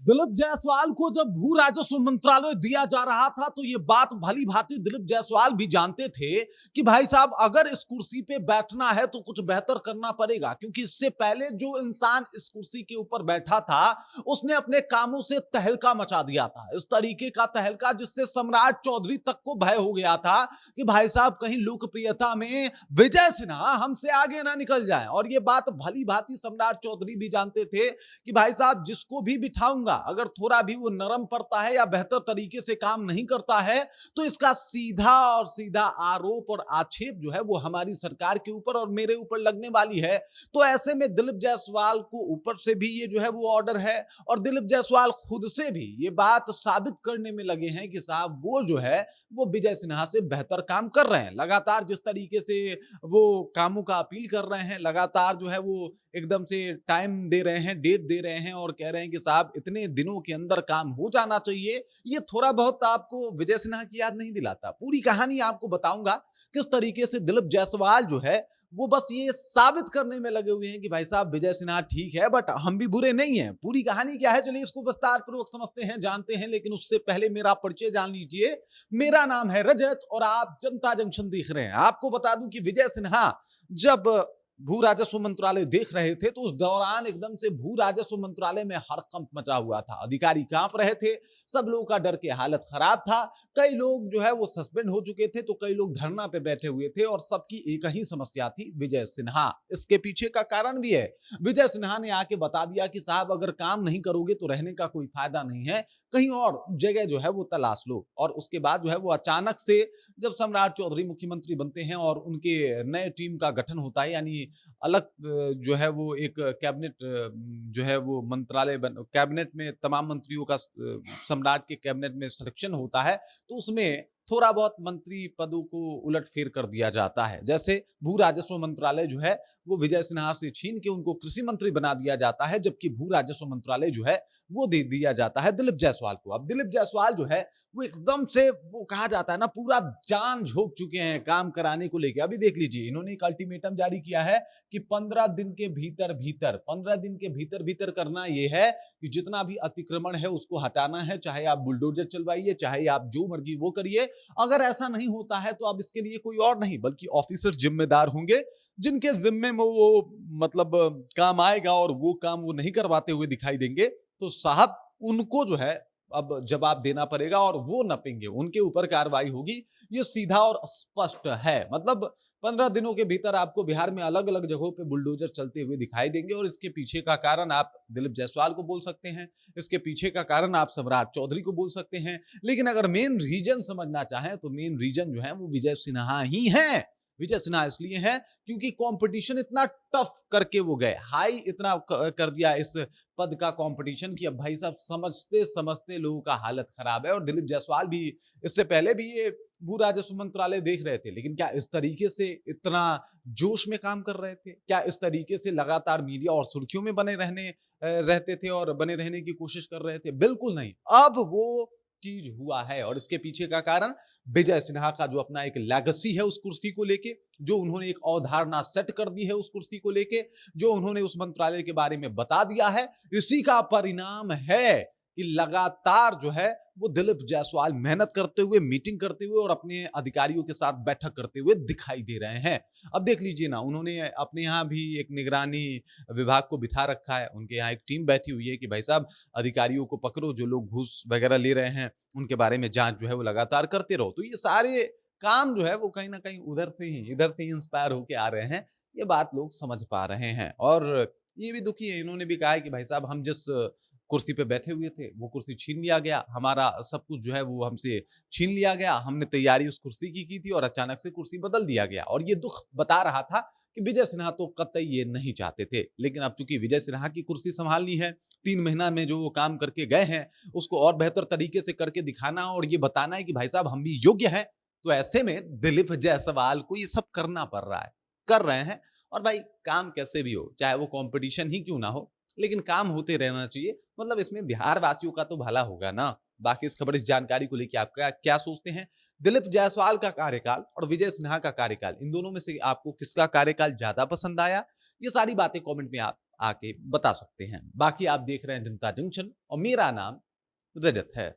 दिलीप जायसवाल को जब भू राजस्व मंत्रालय दिया जा रहा था तो ये बात भली भांति दिलीप जायसवाल भी जानते थे कि भाई साहब अगर इस कुर्सी पे बैठना है तो कुछ बेहतर करना पड़ेगा, क्योंकि इससे पहले जो इंसान इस कुर्सी के ऊपर बैठा था उसने अपने कामों से तहलका मचा दिया था। इस तरीके का तहलका जिससे सम्राट चौधरी तक को भय हो गया था कि भाई साहब कहीं लोकप्रियता में विजय सिन्हा हमसे आगे ना निकल जाए। और ये बात भली भांति सम्राट चौधरी भी जानते थे कि भाई साहब जिसको भी बिठाऊंगा अगर थोड़ा भी वो नरम पड़ता है या बेहतर तरीके से काम नहीं करता है तो इसका सीधा और सीधा आरोप और आक्षेप जो है वो हमारी सरकार के ऊपर और मेरे ऊपर लगने वाली है। तो ऐसे में दिलीप जायसवाल को ऊपर से भी ये जो है वो ऑर्डर है और दिलीप जायसवाल खुद से भी ये बात साबित करने में लगे हैं कि साहब वो जो है वो विजय सिन्हा से बेहतर काम कर रहे हैं। लगातार जिस तरीके से वो कामों का अपील कर रहे हैं, लगातार जो है वो एकदम से टाइम दे रहे हैं, डेट दे रहे हैं और कह रहे हैं कि साहब इतने दिनों के अंदर काम हो जाना चाहिए। ये थोड़ा बहुत आपको विजय सिन्हा की याद नहीं दिलाता? पूरी कहानी आपको बताऊंगा किस तरीके से दिलीप जायसवाल जो है वो बस ये साबित करने में लगे हुए हैं कि भाई साहब विजय सिन्हा ठीक है बट हम भी बुरे नहीं हैं। पूरी कहानी क्या है चलिए इसको विस्तार पूर्वक समझते हैं, जानते हैं, लेकिन उससे पहले मेरा परिचय जान लीजिए। मेरा नाम है रजत और आप जनता जंक्शन देख रहे हैं। आपको बता दूं कि विजय सिन्हा जब भू राजस्व मंत्रालय देख रहे थे तो उस दौरान एकदम से भू राजस्व मंत्रालय में हड़कंप मचा हुआ था। अधिकारी कांप रहे थे, सब लोगों का डर के हालत खराब था। कई लोग जो है वो सस्पेंड हो चुके थे तो कई लोग धरना पे बैठे हुए थे और सबकी एक ही समस्या थी, विजय सिन्हा। इसके पीछे का कारण भी है, विजय सिन्हा ने आके बता दिया कि साहब अगर काम नहीं करोगे तो रहने का कोई फायदा नहीं है, कहीं और जगह जो है वो तलाश लो। और उसके बाद जो है वो अचानक से जब सम्राट चौधरी मुख्यमंत्री बनते हैं और उनके नए टीम का गठन होता है, यानी अलग जो है वो एक कैबिनेट जो है वो मंत्रालय कैबिनेट में तमाम मंत्रियों का सम्राट के कैबिनेट में सिलेक्शन होता है तो उसमें थोड़ा बहुत मंत्री पदों को उलट फेर कर दिया जाता है। जैसे भू राजस्व मंत्रालय जो है वो विजय सिन्हा से छीन के उनको कृषि मंत्री बना दिया जाता है, जबकि भू राजस्व मंत्रालय जो है वो दे दिया जाता है दिलीप जायसवाल को। अब दिलीप जायसवाल जो है वो एकदम से वो कहा जाता है ना पूरा जान झोंक चुके हैं काम कराने को लेकर। अभी देख लीजिए इन्होंने एक अल्टीमेटम जारी किया है कि 15 दिन के भीतर भीतर 15 दिन के भीतर भीतर करना यह है कि जितना भी अतिक्रमण है उसको हटाना है, चाहे आप बुलडोजर चलवाइए, चाहे आप जो मर्जी वो करिए। अगर ऐसा नहीं होता है तो अब इसके लिए कोई और नहीं बल्कि ऑफिसर जिम्मेदार होंगे जिनके जिम्मे में वो मतलब काम आएगा और वो काम वो नहीं करवाते हुए दिखाई देंगे तो साहब उनको जो है अब जवाब देना पड़ेगा और वो नपेंगे, उनके ऊपर कार्रवाई होगी। ये सीधा और स्पष्ट है। मतलब 15 दिनों के भीतर आपको बिहार में अलग अलग जगहों पे बुलडोजर चलते हुए दिखाई देंगे और इसके पीछे का कारण आप दिलीप जायसवाल को बोल सकते हैं, इसके पीछे का कारण आप सम्राट चौधरी को बोल सकते हैं, लेकिन अगर मेन रीजन समझना चाहें तो मेन रीजन जो है वो विजय सिन्हा ही है। विजय सिन्हा इसलिए है क्योंकि कंपटीशन इतना टफ करके वो गए, हाई इतना कर दिया इस पद का कंपटीशन कि अब भाई साहब समझते समझते लोगों का हालत खराब है। और दिलीप जायसवाल भी इससे पहले भी ये भू राजस्व मंत्रालय देख रहे थे, लेकिन क्या इस तरीके से इतना जोश में काम कर रहे थे? क्या इस तरीके से लगातार मीडिया और सुर्खियों में बने रहते थे और बने रहने की कोशिश कर रहे थे? बिल्कुल नहीं। अब वो चीज हुआ है और इसके पीछे का कारण विजय सिन्हा का जो अपना एक लेगेसी है उस कुर्सी को लेके, जो उन्होंने एक अवधारणा सेट कर दी है उस कुर्सी को लेके, जो उन्होंने उस मंत्रालय के बारे में बता दिया है, इसी का परिणाम है कि लगातार जो है वो दिलीप जायसवाल मेहनत करते हुए, मीटिंग करते हुए और अपने अधिकारियों के साथ बैठक करते हुए दिखाई दे रहे हैं। अब देख लीजिए ना, उन्होंने अपने यहाँ भी एक निगरानी विभाग को बिठा रखा है, उनके यहाँ एक टीम बैठी हुई है कि भाई साहब अधिकारियों को पकड़ो, जो लोग घूस वगैरह ले रहे हैं उनके बारे में जांच जो है वो लगातार करते रहो। तो ये सारे काम जो है वो कहीं ना कहीं इधर से ही इंस्पायर होके आ रहे हैं, ये बात लोग समझ पा रहे हैं। और ये भी दुखी है, इन्होंने भी कहा है कि भाई साहब हम जिस कुर्सी पे बैठे हुए थे वो कुर्सी छीन लिया गया, हमारा सब कुछ जो है वो हमसे छीन लिया गया, हमने तैयारी उस कुर्सी की थी और अचानक से कुर्सी बदल दिया गया। और ये दुख बता रहा था कि विजय सिन्हा तो कतई ये नहीं चाहते थे, लेकिन अब चूंकि विजय सिन्हा की कुर्सी संभालनी है, 3 महीना में जो वो काम करके गए हैं उसको और बेहतर तरीके से करके दिखाना और ये बताना है कि भाई साहब हम भी योग्य हैं। तो ऐसे में दिलीप जायसवाल को ये सब करना पड़ रहा है, कर रहे हैं। और भाई काम कैसे भी हो, चाहे वो कंपटीशन ही क्यों ना हो, लेकिन काम होते रहना चाहिए। मतलब इसमें बिहार वासियों का तो भला होगा ना। बाकी इस खबर, इस जानकारी को लेकर आप क्या सोचते हैं? दिलीप जायसवाल का कार्यकाल और विजय सिन्हा का कार्यकाल, इन दोनों में से आपको किसका कार्यकाल ज्यादा पसंद आया? ये सारी बातें कमेंट में आप आके बता सकते हैं। बाकी आप देख रहे हैं जनता जंक्शन और मेरा नाम रजत है।